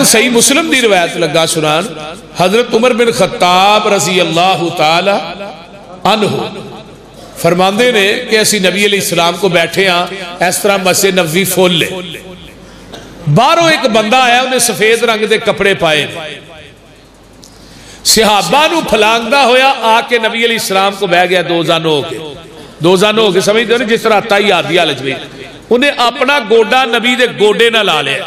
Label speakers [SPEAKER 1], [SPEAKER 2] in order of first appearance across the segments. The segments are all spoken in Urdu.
[SPEAKER 1] صحیح مسلم دی روایت لگا سنان، حضرت عمر بن خطاب رضی اللہ تعالی عنہ فرماندے نے کہ اسی نبی علیہ السلام کو بیٹھے ہاں اس طرح مسجد نبوی فول لے، باہروں ایک بندہ آیا انہیں سفید رنگ دے کپڑے پائے، صحابہ نو پھلانگدہ ہویا آ کے نبی علیہ السلام کو بہ گیا دو زانوں ہو کے سمجھتے ہیں جس طرح آتا ہی آدھی آلچ بھی، انہیں اپنا گوڑا نبی دے گوڑے نہ لا لیا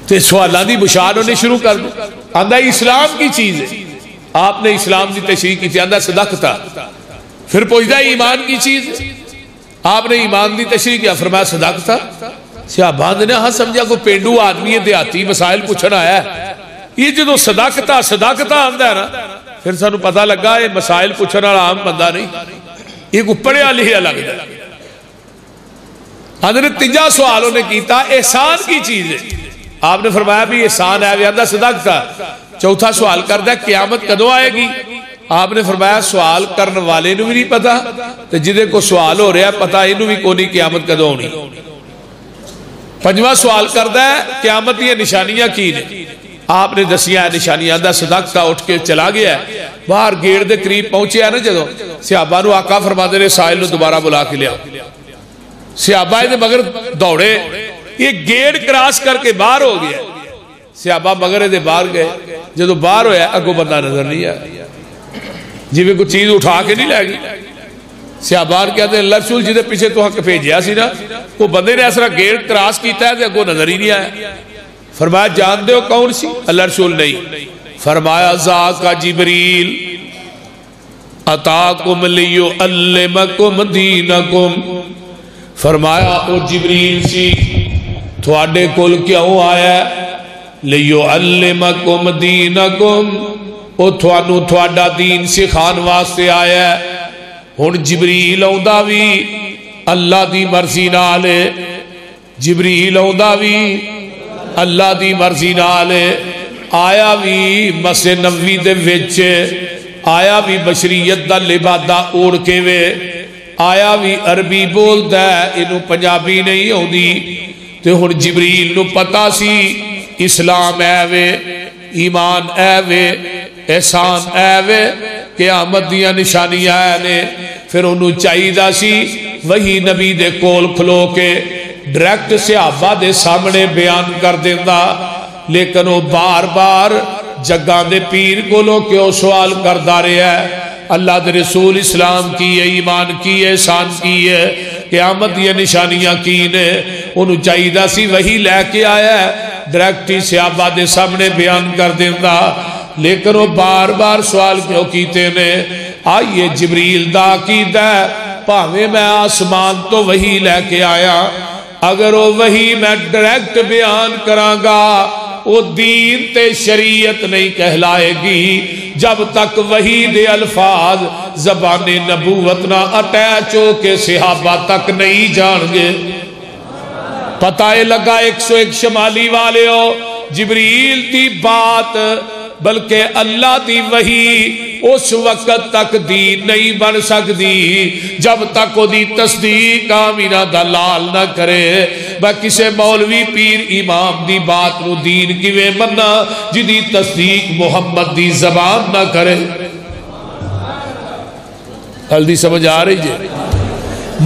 [SPEAKER 1] تے سوالان دی بشار انہیں شروع کر دو، آندھا اسلام کی چیز ہے، آپ نے اسلام دی تشریح کی تھی، آندھا صدقتا، پھر پوچھتا ہے ایمان کی چیز ہے، آپ نے ایمان دی تشریح کیا، فرمایا صدقتا، صحابہ نے ہاں سمجھا کو پینڈو آدمی دیہاتی مسائل پوچھنا آیا ہے، یہ جو صدقتا آندھا ہے نا، پھر سانو پتہ لگا یہ مسائل پوچھنا عام بندہ نہیں، یہ کو پڑھے والی الگ ہے۔ حضرت تیجا سوالوں نے کیتا احسان کی چیز ہے، آپ نے فرمایا بھی احسان ہے ویادہ صدقتا، چوتھا سوال کردہ قیامت کدو آئے گی، آپ نے فرمایا سوال کرنے والے نے بھی نہیں پتا تو جدے کو سوال ہو رہا ہے پتا انہوں بھی کونی قیامت کدو ہونی۔ پنجواں سوال کردہ ہے قیامت یہ نشانیاں کی نے، آپ نے دسیاں نشانیاں دا صدقتا اٹھ کے چلا گیا ہے، باہر گیڑ دے قریب پہنچے ہے نا جدو صحابہ نو آقا فرما دے سائل نو دوبارہ بلا کے لیا، صحابہ دے مگر دوڑے، یہ گیڑ کراس کر کے باہر ہو گیا، صحابہ مگر دے باہر گئے، جدو باہر ہویا اگو بندہ نظر نہیں آیا، جی میں کچھ چیز اٹھا کے نہیں لے گی، صحابہ کہتے ہیں اللہ رسول جی دے پیچھے تو حق بھیجیا سی نا، وہ بندے نے ایسا گیڑ کراس کیتا ہے اگو نظر ہی نہیں آیا، فرمایا جان دے ہو کون سی، اللہ رسول نہیں، فرمایا ذاکا جبریل اتاکم لیعلمکم دینکم، فرمایا او جبریل سی تھوڑے کل کیوں آیا ہے، لیعلمکم دینکم، او تھوانو تھوڑا دین سکھان واسطے آیا ہے۔ ہن جبریل آؤندا بھی اللہ دی مرضی نالے، جبریل آؤندا بھی اللہ دی مرضی نالے، آیا بھی مسجد نبوی دے وچ، آیا بھی بشریت دا لبادہ اوڑ کے وے، آیا بھی عربی بولدا ہے انہوں پنجابی نہیں ہوندی، تے ہن جبریل نو پتا سی اسلام اے وے، ایمان اے وے، احسان اے وے، قیامت دیاں نشانیاں اے نے، پھر انہوں چاہیدہ سی وہی نبی دے کول کھلو کے ڈریکٹ صحابہ دے سامنے بیان کر دیندہ، لیکن وہ بار بار جگہ دے پیر کولو کیوں سوال کر دارے ہے، اللہ دے رسول اسلام کی ہے، ایمان کی ہے، احسان کی ہے، قیامت یہ نشانیاں کی نے، انہوں چاہیدہ سی وہی لے کے آیا ہے ڈریکٹی صحابہ دے سامنے بیان کر دیندہ، لیکن وہ بار بار سوال کیوں کیتے نے، آئیے جبریل دا عقیدہ ہے پاویں میں آسمان تو وہی لے کے آیا، اگر وہ وہی میں ڈائریکٹ بیان کرانگا وہ دین تے شریعت نہیں کہلائے گی جب تک وہی دے الفاظ زبان نبوت نہ اٹیچ ہو کے صحابہ تک نہیں جان گے۔ پتہ لگا 101 شمالی والے ہو، جبریل دی بات بلکہ اللہ دی وحی اس وقت تک دین نہیں بن سکتی جب تک وہ دی تصدیق آمینہ دلال نہ کرے۔ میں کسے مولوی پیر امام دی بات نو دین کی وے مننا جدی تصدیق محمد دی زبان نہ کرے۔ ہلدی سمجھ آ رہی جے؟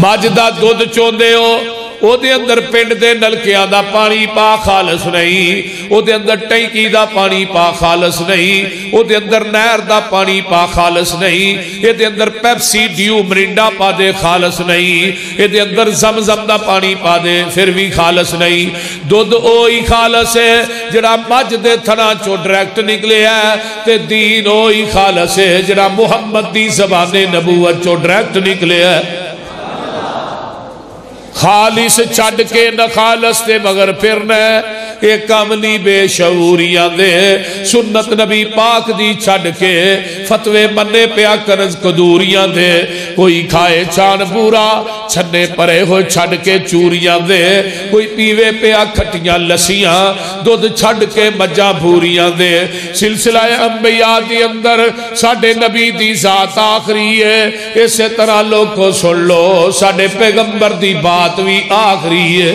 [SPEAKER 1] ماجدہ دودھ چوندے ہو او دے اندر پنڈ دے نلکیاں دا پانی پا خالص نہیں، او دے اندر ٹینکی دا پانی پا خالص نہیں، او دے اندر نہر دا پانی پا خالص نہیں، اے دے اندر پیپسی ڈیو مرنڈا پا دے خالص نہیں، اے دے اندر زمزم دا پانی پا دے پھر بھی خالص نہیں۔ دودھ اوہی خالص ہے جڑا مجھ دے تھنا چو ڈائریکٹ نکلے ہے، تے دین اوہی خالص ہے جڑا محمد دی زبان نبوت چو ڈائریکٹ نکلے ہے۔ خالص چھڑ کے نہ خالص تے مگر پھرنا ایک عملی بے شعوریاں دے سنت نبی پاک دی چھڑ کے فتوے مننے پیا کرز قدوریاں دے کوئی کھائے چان پورا چھنے پرے ہو چھڑ کے چوریاں دے کوئی پیوے پیا کھٹیاں لسیاں دودھ چھڑ کے مجاں بھوریاں دے سلسلہ انبیاء دی اندر ساڑھے نبی دی ذات آخری ہے اسے طرح لوگ کو سن لو ساڑھے پیغمبر دی بات بھی آخری ہے۔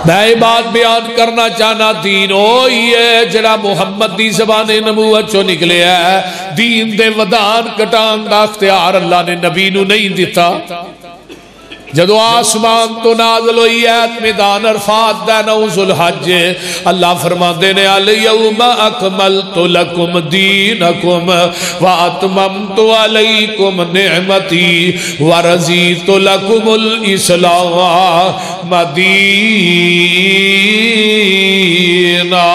[SPEAKER 1] میں یہ بات بیان کرنا چاہنا دین ہوئی ہے جڑا محمد دی زبان نبوت چو نکلے ہے. دین دے ودان کٹان دا اختیار اللہ نے نبی نو نہیں دیتا. جدو آسمان تو نازل ہوئی ہے میدان عرفات دا 9 ذوالحج اللہ فرماندے نے الیوم اکملت لکم دینکم واتممت علیکم نعمتی ورضیت لکم الاسلام دینا.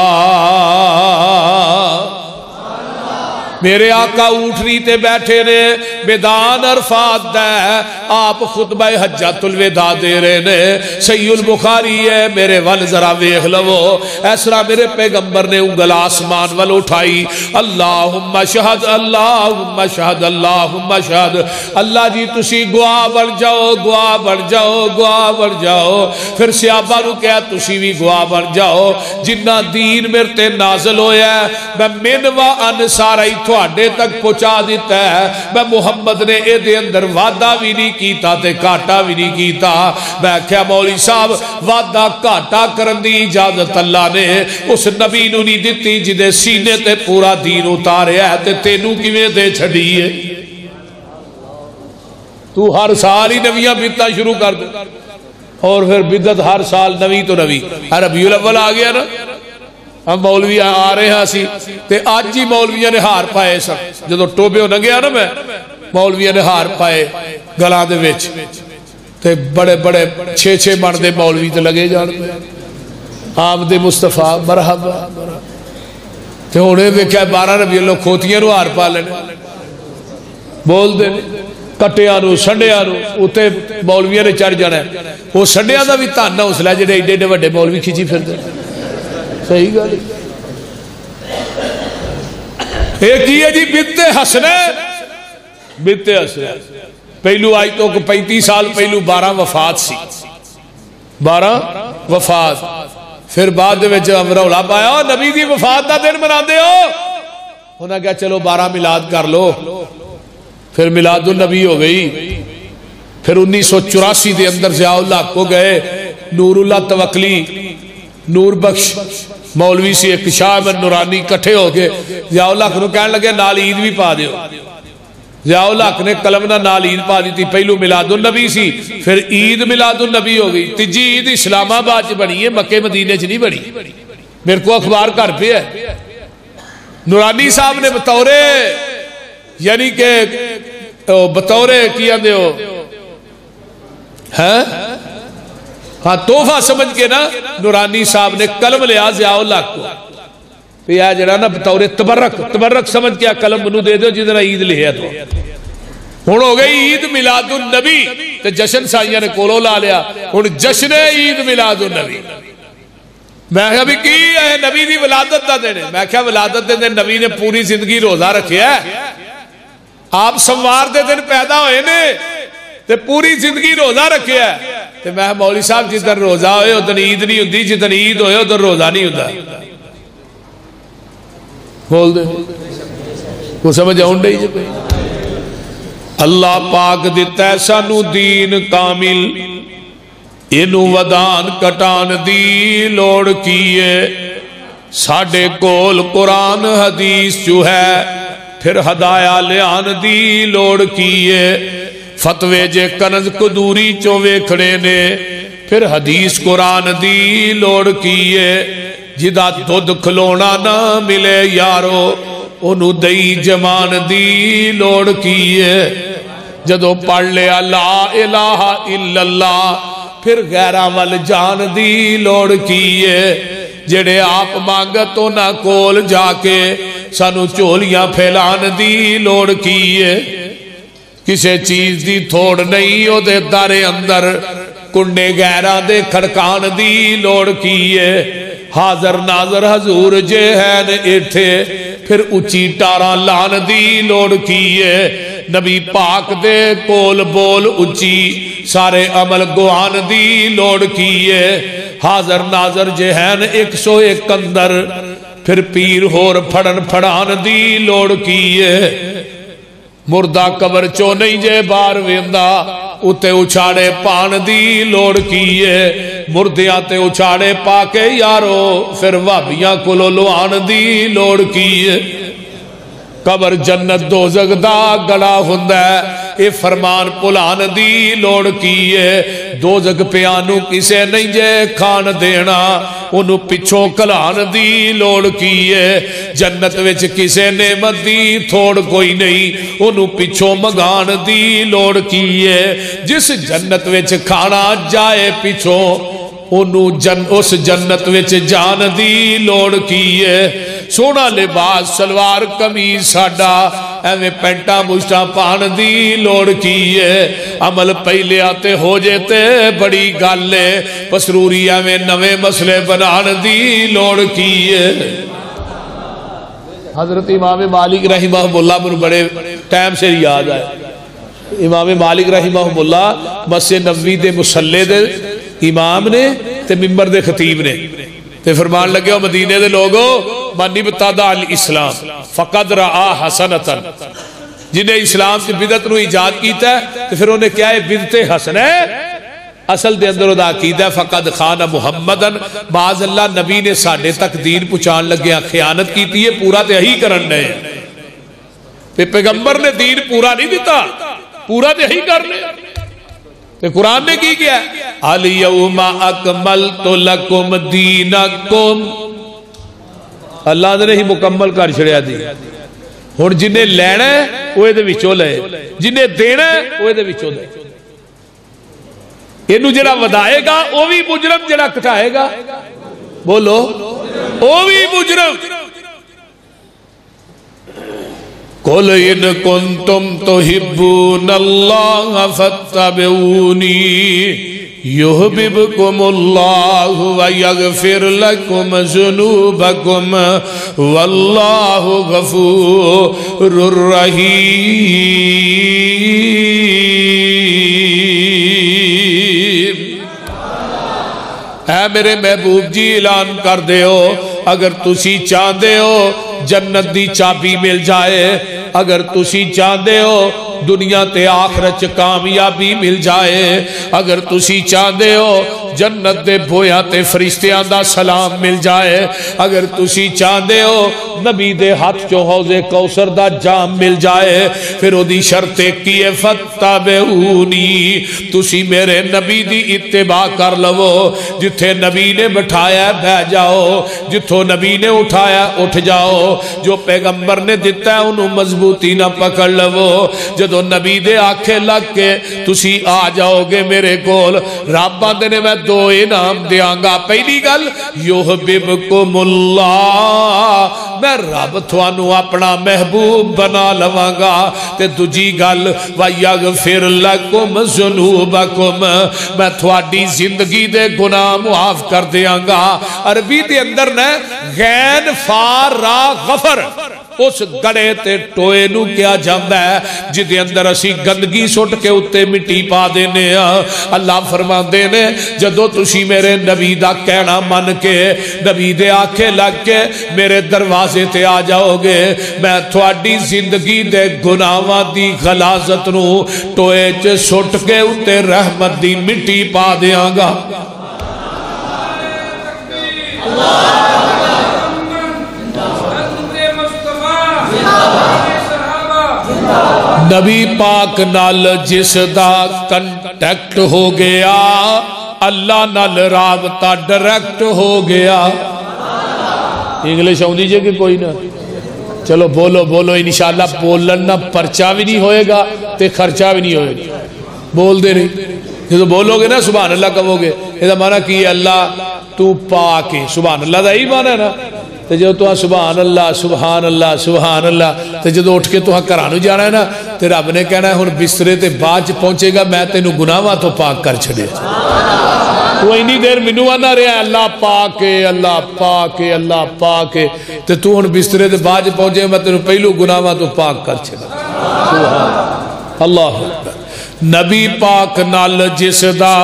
[SPEAKER 1] میرے آقا اوٹھنی تے بیٹھے نے میدان عرفات دے آپ خطبہ حجۃ الوداع دے رہے نے. صحیح البخاری ہے میرے ول ذرا ویکھ لو ایسرا میرے پیغمبر نے انگل آسمان ول اٹھائی اللہم شہد اللہم شہد اللہم شہد. اللہ جی تسی گواہ بن جاؤ گواہ بن جاؤ گواہ بن جاؤ. پھر صحابہ نو کہا تسی بھی گواہ بن جاؤ جنہ دین میرے تے نازل ہویا ہے میں من و ان سارا تھوڑے تک پہنچا دیتا ہے. میں محمد نے اے دے اندر وعدہ بھی نہیں کیتا تے کاٹا بھی نہیں کیتا. میں کہا مولوی صاحب وعدہ کاٹا کرن دی اجازت اللہ نے اس نبی نو نہیں دیتی جدے سینے تے پورا دین اتاریا ہے تے تینوں کیویں دے چھڈیے. تو ہر سال ہی نویاں بدعتاں شروع کر دے اور پھر بدعت ہر سال نوی تو نوی. ربیع الاول آ گیا نا ہم مولوی آ رہے ہیں سی تے آج ہی مولویاں نے ہار پائے سب جدو ٹوبے ہو نہ گیا نا میں مولویاں نے ہار پائے گلاں دے وچ تے بڑے بڑے 6 من دے مولوی تے لگے جان پہ آمد مصطفیٰ مرحبا تے ہونے ویکھیا 12 ربیع الاول کھوتیاں نو ہار پا لینے بول دے کٹیاں نو سنڈیاں نو اوتے مولویاں نے چڑھ جانا ہے. وہ سنڈیاں دا بھی تھان نہ حوصلہ جڑے ایڈے ایڈے وڈے مولوی کھچی پھردے. صحیح گل ایک ہی ہے جی بدعت حسنہ بدعت حسنہ. پہلو آج تو 35 سال پہلو 12 وفات سی 12 وفات. پھر بعد میں جب رولا پایا نبی دی وفات دا دن منا دے ہو انہاں کہا چلو 12 میلاد کر لو. پھر میلاد النبی ہو گئی. پھر 1984 دے اندر ضیاء اللہ کو گئے نور اللہ توکلی نور بخش مولوی سی ایک شاہ احمد نورانی کٹھے ہو کے ضیاء اللہ کو کہنے لگے نال عید بھی پا دیو. ضیاء اللہ نے قلم نہ نال عید پا دی تھی. پہلو میلاد النبی سی پھر عید میلاد النبی ہو گئی. تیجی عید اسلام آباد بنی ہے مکے مدینے چ نہیں بنی. میرے کو اخبار گھر پہ ہے نورانی صاحب نے بطور یعنی کہ بطور کی آندے ہو ہاں توفہ سمجھ کے نا نورانی صاحب نے قلم لیا ضیاء اللہ کو پہ جڑا نا بطور تبرک سمجھ کے قلم منو دے دو جدنا عید لیا تو ہون ہو گئی عید میلاد النبی تے جشن سائیہ نے کولو لا لیا ہون جشن عید میلاد النبی. میں کہا بھی کی ہے نبی دی ولادت دا دینے. میں کہا ولادت دے دن نبی نے پوری زندگی روزہ رکھے ہے. آپ سوار دے دن پیدا ہوئے نے تے پوری زندگی روزہ رکھے ہے. تے میں مولوی صاحب جدن روزہ ہوئے ادھر عید نہیں ہوندی جدن عید ہوئے ادھر روزہ نہیں ہوتا. بول دے وہ سمجھ آؤں ڈے جب اللہ پاک دیتا ہے سانو دین کامل انو ودان کٹان دی لوڑ کیے. ساڑھے کول قرآن حدیث جو ہے پھر ہدایہ لیان دی لوڑ کیے. فتوے جے کنز قدوری چوے کھڑے نے پھر حدیث قرآن دی لوڑ کیے. جدا دودھ کھلونا نہ ملے یارو انہوں دئی جمان دی لوڑ کیے. جدو پڑھ لیا لا الہ الا اللہ پھر غیرہ وال جان دی لوڑ کیے. جڑے آپ مانگتوں نہ کول جا کے سانو چولیاں پھیلان دی لوڑ کیے. کسے چیز دی تھوڑ نہیں ہو دے دارے اندر کنڈے غیرہ دے کھڑکان دی لوڑ کیے. حاضر ناظر حضور جے ہیں اٹھے پھر اچھی ٹارا لان دی لوڑ کیے. نبی پاک دے کول بول اچھی سارے عمل گوان دی لوڑ کیے. حاضر ناظر جے ہیں 101 اندر پھر پیر ہور پھڑن پھڑان دی لوڑ کیے. مردہ قبر چو نہیں جے بار ویندہ اتے اچھاڑے پان دی لوڑ کیے مردیاں تے اچھاڑے پا کے یارو پھر وابیاں کولو لوان دی لوڑ کیے قبر جنت دوزخ دا گڑا ہوندا ہے اے فرمان پلان دی لوڑ کیے دوزخ پیانو کسے نہیں جے کھان دینا انہوں پچھوں کلان دی لوڑ کیے جنت وچ کسے نعمت دی تھوڑ کوئی نہیں انہوں پچھوں مگان دی لوڑ کیے جس جنت وچ کھانا جائے پچھوں اس جنت وچ جان دی لوڑ کیے سونا لباس سلوار قمیض ساڈا ایویں پینٹا مشٹا پان دی لوڑ کیے عمل پہلے آتے ہو جاتے بڑی گل ہے پسروری ایویں نویں مسئلے بنان دی لوڑ کیے حضرت امام مالک رحمہ اللہ من بڑے ٹائم سے یاد آئے امام مالک رحمہ اللہ مسجد نبوی دے مصلی دے امام نے تے ممبر دے خطیب نے تے فرمان لگے ہو مدینے دے لوگو من ابتدع الاسلام فقد رعا حسنتا جنہیں اسلام کی بدعت نو ایجاد کیتا ہے تو پھر انہیں کیا ہے بدعت حسن ہے اصل دے اندر ادا کیتا ہے فقد خان محمدن بعض اللہ نبی نے ساڑھے تک دین پچھان لگیا خیانت کیتی ہے پورا تے ہی کرن رہے ہیں پیغمبر نے دین پورا نہیں دیتا پورا تے ہی کرنے تو قرآن نے کی کیا الیوم اکملت لکم دینکم اللہ نے ہی مکمل کر چھڑیا دی ہن جنہیں لینا ہے وہ دے وچوں لے جنہیں دینا ہے وہ دے وچوں دے انہوں جڑا ودائے گا وہ بھی مجرم جڑا کٹائے گا بولو وہ بھی مجرم قل ان کنتم تحبون اللہ فاتبعونی یحببکم اللہ ویغفر لکم ذنوبکم واللہ غفور الرحیم اے میرے محبوب جی اعلان کر دے ہو اگر تسی چاہتے ہو جنت دی چابی مل جائے اگر تسی چاہتے ہو دنیا تے آخرت کامیابی مل جائے اگر تسی چاہتے ہو جنت دے بھویاں تے فرشتیاں دا سلام مل جائے اگر تسی چاہتے ہو نبی دے ہاتھ چو حوض کوثر دا جام مل جائے پھر او دی شرط کیے فتبعونی تسی میرے نبی دی اتباع کر لو جتھے نبی نے بٹھایا بہ جاؤ جتھوں نبی نے اٹھایا اٹھ جاؤ جو پیغمبر نے دیتا ہے انہوں مضبوطی نہ پکڑ لو جدو نبی دے آنکھیں لگ کے تسی آ جاؤ گے میرے کول رب باندے نے میں دو انعام دیاں گا پہلی گل یحببکم اللہ میں رب تھوانو اپنا محبوب بنا لواں گا تے دوجی گل ویغفر لکم ذنوبکم میں تھوڑی زندگی دے گناہ معاف کر دیاں گا عربی دے اندر نے غین فار را غفر اس گڑے تے ٹوئے نو کیا جاندہ ہے جدے اندر اسی گندگی سٹ کے اتے مٹی پا دینے اللہ فرما دینے جدو تسی میرے نبی دا کہنا من کے نبی دے آنکھیں لگ کے میرے دروازے تے آ جاؤ گے میں تھوڑی زندگی دے گناہاں دی غلاظت نو ٹوئے چے سٹ کے اتے رحمت دی مٹی پا دیاں گا نبی پاک نال جس دا کنٹیکٹ ہو گیا اللہ نال رابطہ ڈائریکٹ ہو گیا انگلش آؤں دیجئے کہ کوئی نہ چلو بولو بولو انشاءاللہ بولن نہ پرچہ بھی نہیں ہوئے گا تے خرچہ بھی نہیں ہوئے گا بول دے رہی جو بولو گے نا سبحان اللہ کہو گے یہ معنی کی اللہ تو پاک ہے سبحان اللہ دا ہی معنی ہے نا تو جو تو سبحان اللہ سبحان اللہ سبحان اللہ تو جدو اٹھ کے تو کرانو جانا ہے نا تو رب نے کہنا ہے ہن بسترے تے باج پہنچے گا میں تینو گناہاں تو پاک کر چھڑے تو اینی دیر منو آنا رہا ہے اللہ پاک ہے اللہ پاک ہے اللہ پاک ہے تو ہن بسترے تے باج پہنچے گا میں تینو پہلو گناہاں تو پاک کر چھڑے سبحان اللہ نبی پاک نال جس دا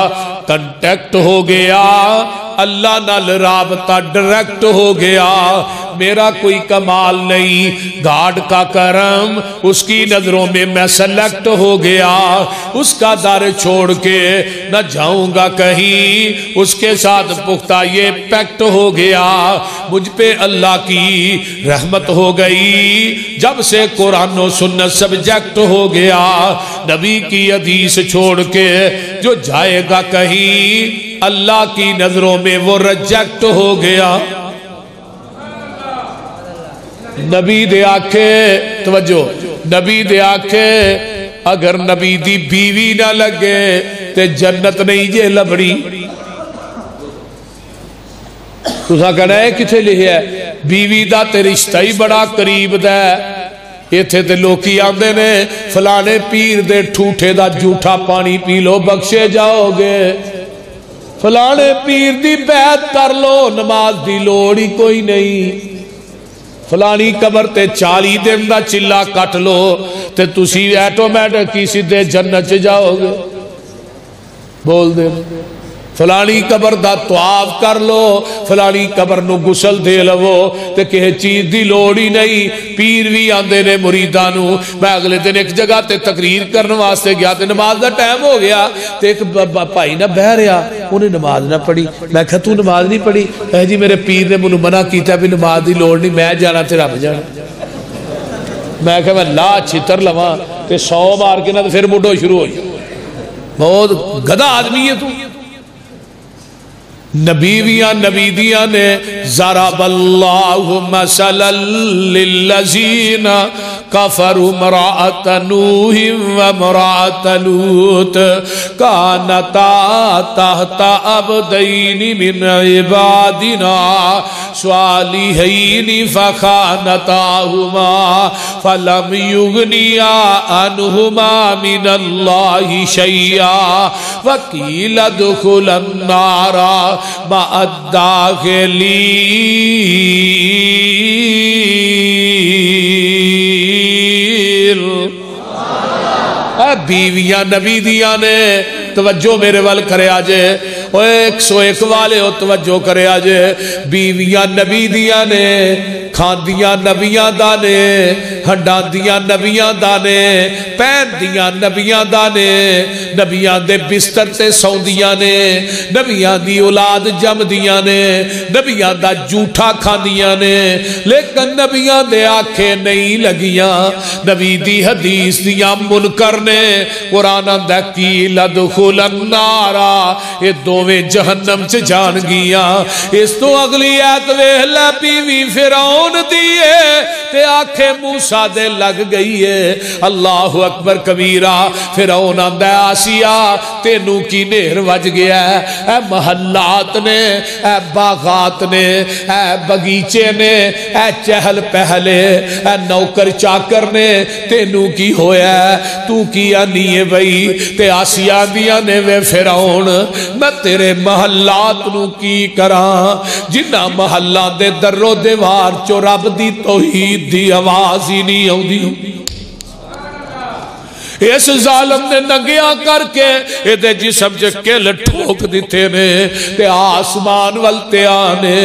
[SPEAKER 1] کنٹیکٹ ہو گیا اللہ نال رابطہ ڈائریکٹ ہو گیا میرا کوئی کمال نہیں، گاڈ کا کرم، اس کی نظروں میں میں سلیکٹ ہو گیا، اس کا در چھوڑ کے نہ جاؤں گا کہیں، اس کے ساتھ پختہ یہ پیکٹ ہو گیا۔ مجھ پہ اللہ کی رحمت ہو گئی جب سے قرآن و سنت سبجیکٹ ہو گیا۔ نبی کی حدیث چھوڑ کے جو جائے گا کہیں، اللہ کی نظروں میں وہ ریجیکٹ ہو گیا۔ نبی دے آکھے، توجہ، نبی دے آکھے اگر نبی دی بیوی نہ لگے تے جنت نہیں جے لبڑی۔ تسا کہنا ہے کتھے لکھیا ہے؟ بیوی دا تے رشتہ ہی بڑا قریب دا ہے۔ ایتھے تے لوکی آندے نے فلانے پیر دے ٹھوٹے دا جھوٹا پانی پی لو بخشے جاؤ گے، فلانے پیر دی بیعت کر لو نماز دی لوڑ ہی کوئی نہیں، فلانی قبر تے 40 دن دا چلا کٹ لو تے تسی ایٹومیٹک کی سیدھے جنت چ جاؤ گے۔ بول دے فلانی قبر دا طواف کر لو، فلانی قبر نو غسل دے لو تے کہے چیز دی لوڑ ہی نہیں۔ پیر بھی آندے نے مریدانو، میں اگلے دن ایک جگہ تے تقریر کرنے واسطے گیا تے نماز دا ٹائم ہو گیا تے ایک بھائی نہ بہ رہا، انہیں نماز نہ پڑھی۔ میں کہا تو نماز نہیں پڑھی؟ اے جی میرے پیر نے منو منع کیتا بھی نماز دی لوڑ نہیں، میں جانا تے رب جانا۔ میں کہا میں لا چھتر لواں تے 100 مار کے نہ پھر مڈو شروع ہوئی۔ بہت گدھا آدمی ہے تو۔ نبیدیاں نے ضرب اللہ مثلا للذین کفروا امرأۃ نوح وامرأۃ لوط کانتا تحت عبدین من عبادنا صالحین فخانتاہما فلم یغنیا عنہما من اللہ شیئا وقیل ادخلا النار مع الداخلین۔ اے بیویاں نبی دیاں نے، توجہ میرے وال کرے آجے، 101 والے ہو توجہ کرے آجے، بیویاں نبی دیاں نے، کھاندیاں نبیاں دانے، ہڈاندیاں نبیاں دانے، پین دیاں نبیاں دانے، نبیاں دے بستر تے سوندیاں نے، نبیاں دی اولاد جم دیاں نے، نبیاں دا جھوٹا کھاندیاں نے، لیکن نبیاں دے آنکھیں نہیں لگیاں۔ نبی دی حدیث دیاں منکر نے قرآن اندہ کی لدخل النارا، یہ دوویں جہنم سے جان گیا۔ اس تو اگلی آیت ویہلا بیوی فرعون دیئے تے آنکھیں موسیٰ دے لگ گئی ہے۔ اللہ اکبر کبیرہ۔ فرعون آندہ آسیہ تینوں کی نہر وج گیا ہے، اے محلات نے، اے باغات نے، اے بگیچے نے، اے چہل پہلے، اے نوکر چاکر نے، تینوں کی ہویا ہے، تو کیا نہیں بھئی؟ تے آسیہ دیا نے وے فرعون میں تیرے محلات نو کی کراں، جنہ محلات دے در و دیوار چو رب دی توحید دی آواز ہی نہیں آؤں دی۔ اس ظالم نے ننگیاں کر کے ایدے جسم جکے لٹھوک دیتے نے تے آسمان والتے آنے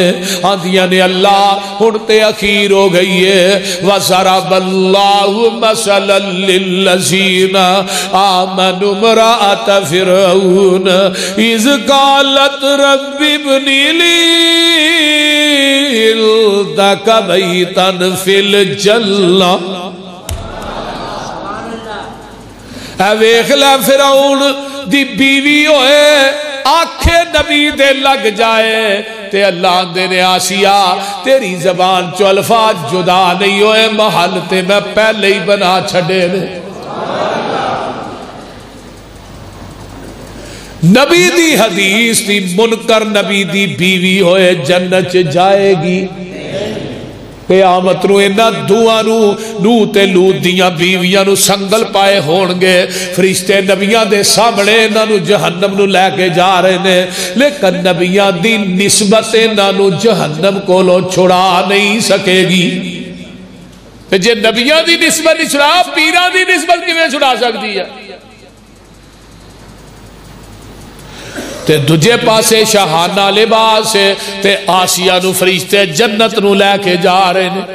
[SPEAKER 1] آندیاں نے اللہ ہنتے اخیر ہو گئی ہے۔ وَضَرَبَ اللَّهُ مَثَلًا لِلَّذِينَ آمَنُوا امْرَأَتَ فِرْعَوْنَ إِذْ قَالَتْ رَبِّ ابْنِ لِي عِندَكَ بَيْتًا فِي الْجَنَّةِ۔ اے ویخلا فرعون دی بیوی ہوئے آنکھیں نبی دے لگ جائے تے اللہ دے نے آسیہ تیری زبان چو الفاظ جدا نہیں ہوئے محل تے میں پہلے ہی بنا چھڑے نے۔ نبی دی حدیث دی منکر نبی دی بیوی ہوئے جنت جائے گی۔ قیامت نو اینا دعا نو تے لوت دیاں بیویاں نو سنگل پائے ہونگے، فرشتے نبیاں دے سامنے اینا نو جہنم نو لے کے جا رہے نے، لیکن نبیاں دی نسبت اینا نو جہنم کو لو چھڑا نہیں سکے گی۔ جے نبیاں دی نسبت نہیں چھڑا، پیران دی نسبت کی میں چھڑا سکتی ہے؟ تے دجے پاسے شاہانہ لباس تے آسیہ نو فرشتے جنت نو لے کے جا رہے ہیں۔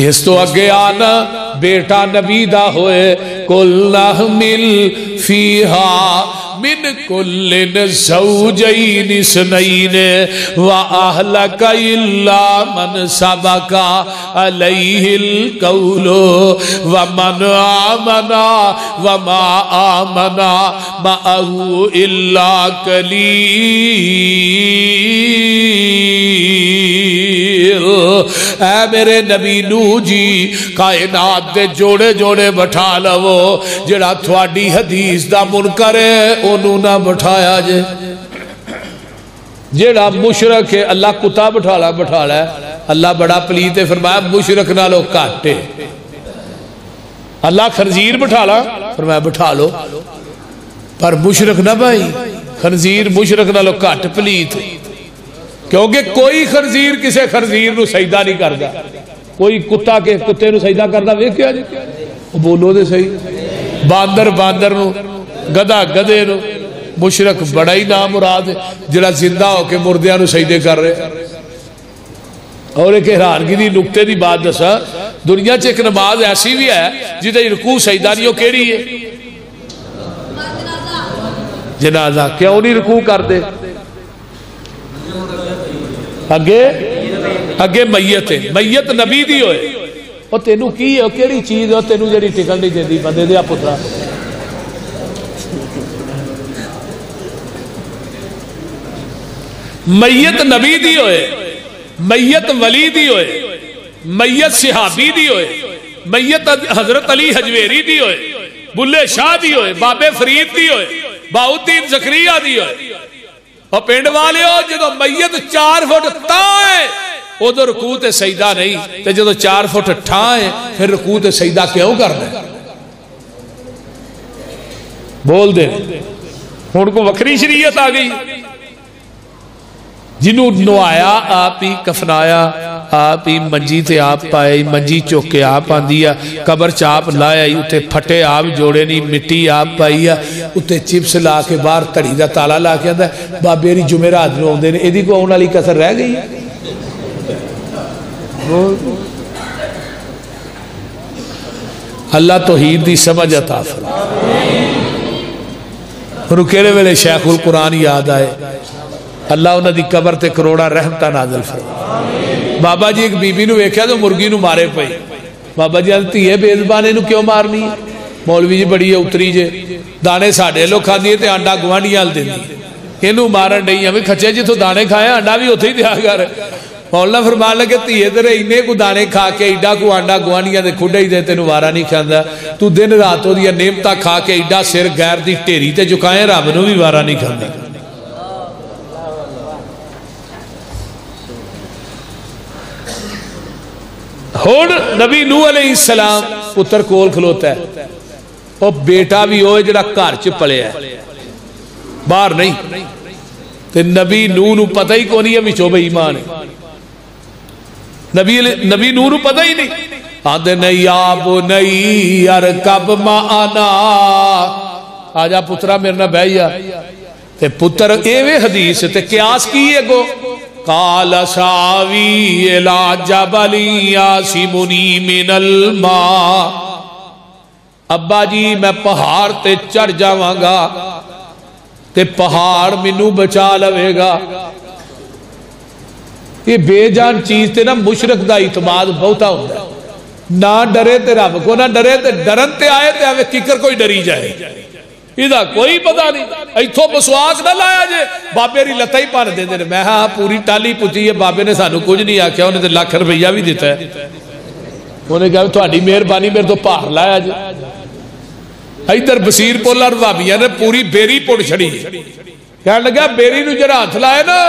[SPEAKER 1] اس تو اگے آنا بیٹا نبی دا ہوئے کل نحمل فیہا من کل زوجین اثنین وَأَهْلَكَ إِلَّا مَنْ سَبَقَ عَلَيْهِ الْقَوْلُ وَمَنْ آمَنَ وَمَا آمَنَ مَعَهُ إِلَّا قَلِيلٌ۔ اے میرے نبی نو جی کائنات دے جوڑے جوڑے بٹھا لو، جڑا تھوڑی حدیث دا منکر ہے انہوں نہ بٹھایا جے، جڑا مشرک ہے اللہ کتا بٹھا ہے، اللہ بڑا پلیت ہے، فرمایا مشرک نہ لو کاٹے، اللہ خنزیر فرمایا بٹھا لو، پر مشرک نہ بھائی، خنزیر مشرک نہ لو کٹ پلیت، کیونکہ کوئی خنزیر کسے خنزیر نو سجدہ نہیں کردا، کوئی کتا کے کتے نو سجدہ کردا ویکھیا جی، بولو دے صحیح، باندر نو، گدھا گدھے نو، مشرک بڑا ہی نام مراد ہے جڑا زندہ ہو کے مردیاں نو سجدے کر رہے۔ اور ایک حیرانگی دی نکتے دی بات دسا، دنیا چ ایک نماز ایسی بھی ہے جدے رکوع سجدہ نہیں، کیڑی ہے؟ جنازہ۔ کیوں نہیں رکوع کر دے؟ اگے میت ہے، میت نبی دی ہوئے، اور تینوں کی ہے کیڑی چیز ہے تینوں جڑی ٹکن نہیں دیندی بندے دیا پترا؟ میت نبی دی ہوئے، میت ولی دی ہوئے، میت صحابی دی ہوئے، میت حضرت علی حجویری دی ہوئے، بلے شاہ دی ہوئے، بابے فرید دی ہوئے، باؤدین زکریہ دی ہوئے، اور پینڈ والے ہو جدو میت 4 فٹ تائیں ادھر رکوع تے سجدہ نہیں، تے جدو 4 فٹ ٹھائیں پھر رکوع تے سجدہ کیوں کرنا ہے؟ بول دے ان کو وکری شریعت آ گئی، جنہوں نوایا آپ ہی، کفنایا آپ ہی، منجی تے آپ پائے، منجی چوکے آپ آندیا، قبر چاپ لایا ہی، اتے پھٹے آپ جوڑے نہیں، مٹی آپ پائی، اتے چپس لا کے باہر تڑی دا تالا لا کے آندہ ہے بابیری جمعرات نو ہوندے نے، ایدی کو اونا لی کسر رہ گئی ہے۔ اللہ توحید دی سمجھ عطا فرمائے۔ رکیرے ویلے شیخ القرآن یاد آئے، اللہ انہاں دی قبر تے کروڑا رحمتہ نازل فرمائے۔ بابا جی ایک بی بی نو ویکھیا تو مرگی نو مارے پئی، بابا جی آنتی ہے بے زبانے نو کیوں مارنی ہے؟ مولوی جی بڑی ہے اتری جے، دانے ساڑھے لوگ کھا دیئے تے آنڈا گوانڈیاں ہل دیں دی، انہوں مارن نہیں ہمیں کھچے جی تو دانے کھائے آنڈا بھی ہوتے ہی دیا گا رہے۔ مولا فرمان لگے تیئے تیرے انہیں کو دانے کھا کے ایڈا کو آنڈا گوانڈیاں دے کھڑے ہی دے تے نوارا نہیں کھاندہ، تو دن رات ہو دیا نیمتا کھا کے ایڈا سر غیر دی ٹیری تے جکائیں رب نو بھی وارا نہیں کھاندہ۔ ہون نبی نوح علیہ السلام پتر کول کھلوتا ہے، اور بیٹا بھی ہوئے جڑا کار چپ پلے ہے، باہر نہیں، تے نبی نوح نو پتہ ہی کونی ہے بچو بے ایمان ہے، نبی نوح نو پتہ ہی نہیں، آدھے نہیں آبو نہیں ارکب معنا، آجا پترہ میرے نہ بھائیا، تے پتر ایوے حدیث تے قیاس کیے گو، قال ساوی الى جبل یاسمنی من الماء، ابا جی میں پہاڑ تے چڑھ جاواں گا تے پہاڑ منو بچا لوے گا۔ یہ بے جان چیز تے نا مشرک دا اعتماد بہتا ہوتا ہے، نہ ڈرے تے رب کو نہ ڈرے تے ڈرن تے آئے تے آوے ککر کوئی ڈری جائے، ادھا کوئی پتہ نہیں، ایتھو بسواس نہ لایا جے، بابے ری لتہ ہی پان دے دے، میں ہاں پوری ٹالی پوچھی ہے، بابے نے سانو کچھ نہیں آکھیا، انہیں تے لاکھ روپیہ بھی دیتا ہے، انہیں کہا تو آڈی مہربانی میرے تو پاہر لایا جے، ادھر بصیر پولار وابیہ نے پوری بیری پوڑ چھڑی، کہنے لگا بیری نو جرا ہاتھ لائے نا،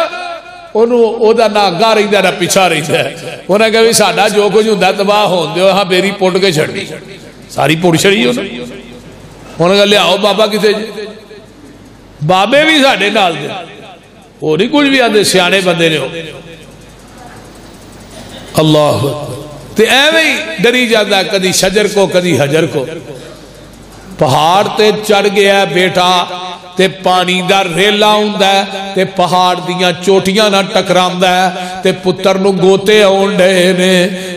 [SPEAKER 1] انہوں او دا نا گا رہی دا نا پیچھا رہی دا ہے، انہیں کہا ساڑھا جو کچھ ہوں دا تباہ ہون دے ہاں بیری پوڑ کے چھڑی، ساری پوڑ چھڑی ہو نا، انہوں نے کہا لے آؤ بابا کتے جی، بابے بھی ساڑھے نال دے، وہ نہیں کچھ بھی آدھے سیانے بندے نے ہو، اللہ تے ایوے ہی ڈری جاتا ہے کدی شجر کو کدی حجر کو، پہاڑ تے چڑھ گیا بیٹا، تے پانی دا ریلا ہوندا ہے تے پہاڑ دیاں چوٹیاں نہ ٹکراندا ہے تے پتر نو گوتے آن ڈے نے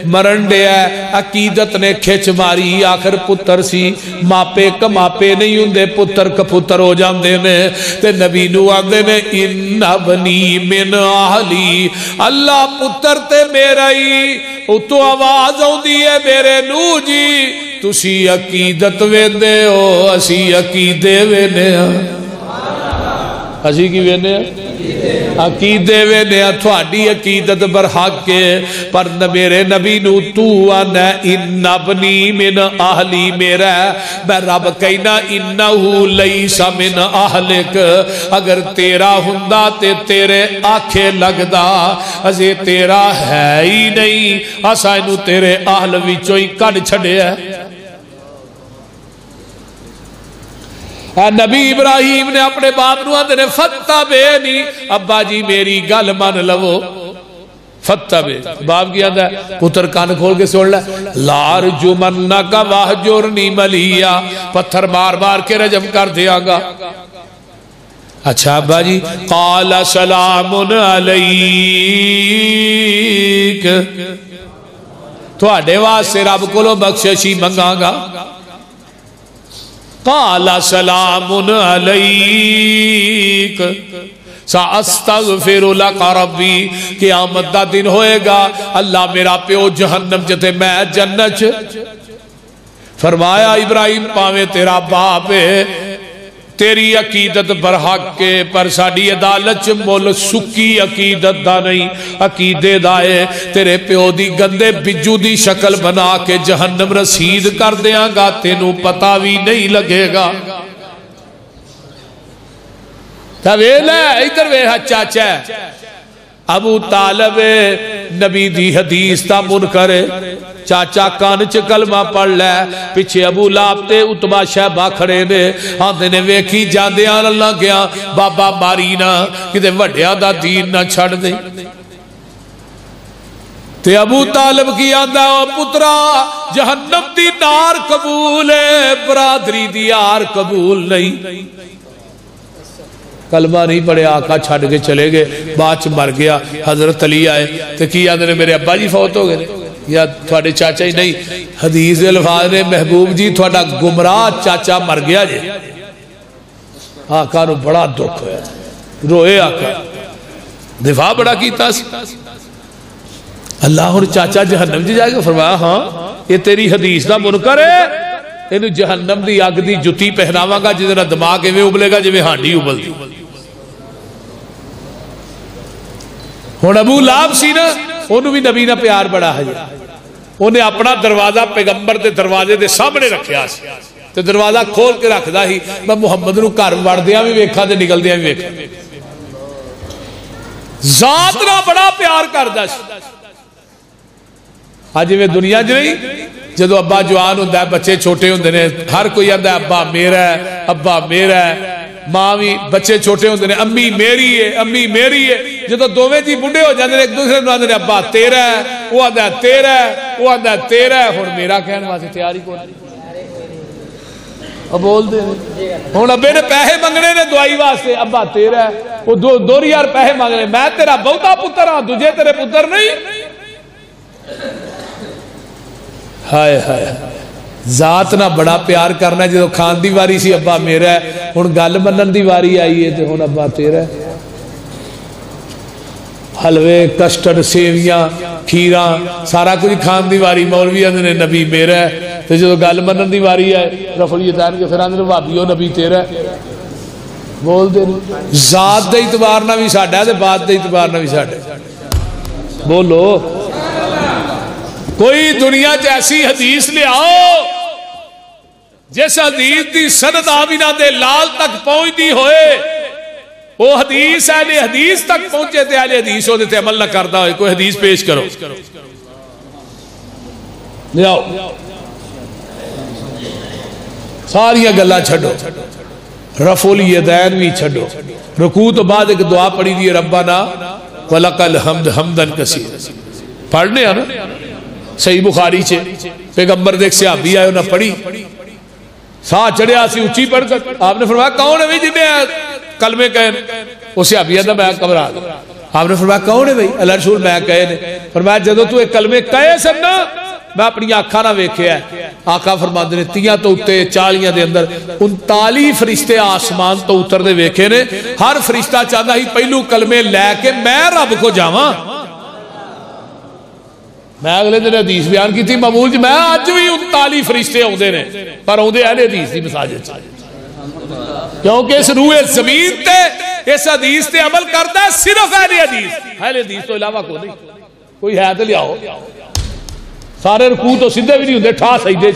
[SPEAKER 1] مرن ڈے ہے عقیدت نے کھچ ماری آخر پتر سی ماپے کماپے نہیں ہوندے پتر کپتر ہو جاندے نے تے نبی نو آندے نے ان ابنی من اہلی اللہ پتر تے میرا ہی اتو آواز ہوندی ہے میرے نو جی تسی عقیدت ویندے ہو اسی عقیدے ویندے ہاں اسی کی ویندے ہاں عقیدے ویندے ہاں تھوڑی عقیدت برحق کے پر میرے نبی نو تو آنا ان ابنی من اہلی میرا میں رب کہنا انہو لیسا من اہلک اگر تیرا ہندہ تے تیرے آنکھیں لگدا ازے تیرا ہے ہی نہیں اسا انہو تیرے اہل وچوئی کڑ چھڑے ہے نبی ابراہیم نے اپنے باپ نو آندے نے فتبعنی ابا جی میری گل من لو فتبعنی باپ کی آندہ ہے پتر کان کھول کے سوڑ لے لارجمنک واہجرنی ملیا پتھر مار مار کے رجم کر دیا گا اچھا ابا جی قال سلام علیک تو آڈے واسے رب کو لو بخششی منگا گا قال سلام علیک ساستغفر لک ربی قیامت دا دن ہوئے گا اللہ میرا پیو جہنم جتے میں جنت فرمایا ابراہیم پاویں تیرا باپ ہے تیری عقیدت برحق کے پر ساڑی عدالت مول سکی عقیدت دا نہیں عقیدے دائے تیرے پیو دی گندے بجو دی شکل بنا کے جہنم رسید کر دیاں گا تینوں پتہ بھی نہیں لگے گا تویل ہے ادھر ویہا چاچا ہے ابو طالب نبی دی حدیث تا منکر چاچا کان چ کلمہ پڑھ لے پیچھے ابو لہب تے اتبا شہبہ کھڑے نے آندے نے ویکھی جاندیاں اللہ گیا بابا ماری نہ کدے وڈیا دا دین نہ چھڑ دے تے ابو طالب کی آندہ پترا جہنم دی نار قبول ہے برادری دی آر قبول نہیں کلمہ نہیں پڑے آقا چھڑ کے چلے گئے باچ مر گیا حضرت علی آئے تو کی آدھے نے میرے ابا جی فوت ہو گئے یا تھوڑے چاچا ہی نہیں حدیث الفاظ نے محبوب جی تھوڑا گمراہ چاچا مر گیا جے آقا نو بڑا دکھ ہویا روئے آقا دفاع بڑا کیتا سی اللہ اور چاچا جہنم جی جائے گا فرمایا ہاں یہ تیری حدیث دا منکر ہے انہوں جہنم دی آگ دی جتی پہناواں گا جس طرح دماغ میں ابلے گا جویں ہانڈی ابل دی ہون ابو لہب سی نا انہوں بھی نبی نہ پیار بڑا ہے انہیں اپنا دروازہ پیغمبر دے دروازے دے سامنے رکھیا سی تو دروازہ کھول کے رکھ دا ہی میں محمد نو گھر وڑ دیا بھی ویکھا دے نکل دیا بھی ویکھا ذات نہ بڑا پیار کر دا سی آج میں دنیا جنہی جدو ابا جوان ہوندہ ہے بچے چھوٹے ہوندے نے ہر کوئی آندہ ہے ابا میرا ہے ابا میرا ہے ماں بھی بچے چھوٹے ہوندے نے امی میری ہے امی میری ہے جدو دوویں جی بڑھے ہو جاندے نے ایک دوسرے نے آندے نے ابا تیرا ہے وہ آندہ ہے تیرا ہے وہ آندہ ہے تیرا ہے اور میرا کہنے واسے تیاری کو اب بول دے ہون ابے نے پیسے منگنے نے دعائی واسے ابا تیرا ہے وہ دو ریار پیسے مانگنے میں تیرا بہتا پتر ہاں تجھے تیرے پتر نہیں ہائے ہائے ذات نہ بڑا پیار کرنا ہے جدو کھان دی واری سی ابا میرا ہے ہن گل منن دی واری آئی ہے تو ہن ابا تیرا ہے حلوے کسٹرڈ سیویاں کھیراں سارا کچھ کھان دی واری مولوی نے نبی میرا ہے تو جدو گل منن دی واری آئے رفل یتان کے پھر آندے بھابیو نبی تیرا ہے بول دے ذات دے اعتبار نہ بھی ساڈا ہے تے بات دے اعتبار نہ بھی ساڈا ہے بولو کوئی دنیا ایسی حدیث لے آؤ جس حدیث دی سند آمینہ دے لال تک پہنچ دی ہوئے وہ حدیث اہل حدیث تک پہنچے تھے اہل حدیث ہوتے تھے عمل نہ کرتا ہوئے کوئی حدیث پیش کرو لے آؤ ساریاں گلہ چھڑو رفع الیدین بھی چھڑو رکوع تو بعد ایک دعا پڑھی دی ربنا وَلَقَ الْحَمْدِ حَمْدًا كَثِيرًا پڑھنے آنا صحیح بخاری چھے پیغمبر دیکھ صحابی آئے انہا پڑھی سا چڑھیا سی اچھی پڑھ کر آپ نے فرمایا کون ہے بھائی جنہیں کلمے کہے؟ اسے ابھی آدھا میں گھبرا گیا. آپ نے فرمایا کون ہے بھائی؟ اللہ رسول میں کہے نے. فرمایا جدو تو ایک کلمے کہے سن نا میں اپنی آنکھاں نہ ویکھیا ہے. آقا فرماندے نے 30 تو اتے 40 دے اندر 39 فرشتے آسمان تو اتر دے ویکھے نے. ہر فرشتہ چاہتا ہی پہلو کلمے لے کے میں رب کو جاواں. میں اگلے دن حدیث بیان کی تھی معمول میں آج بھی 39 فرشتے آتے نے پر آدھے اہل حدیث کی مساجد کیونکہ اس روح زمین تے اس حدیث تے عمل کرتا ہے صرف اہل حدیث. اہل حدیث تو علاوہ کو نہیں کوئی ہے تو لیاؤ. سارے رکوع تو سیدھے بھی نہیں ہوندے ٹھا سجدے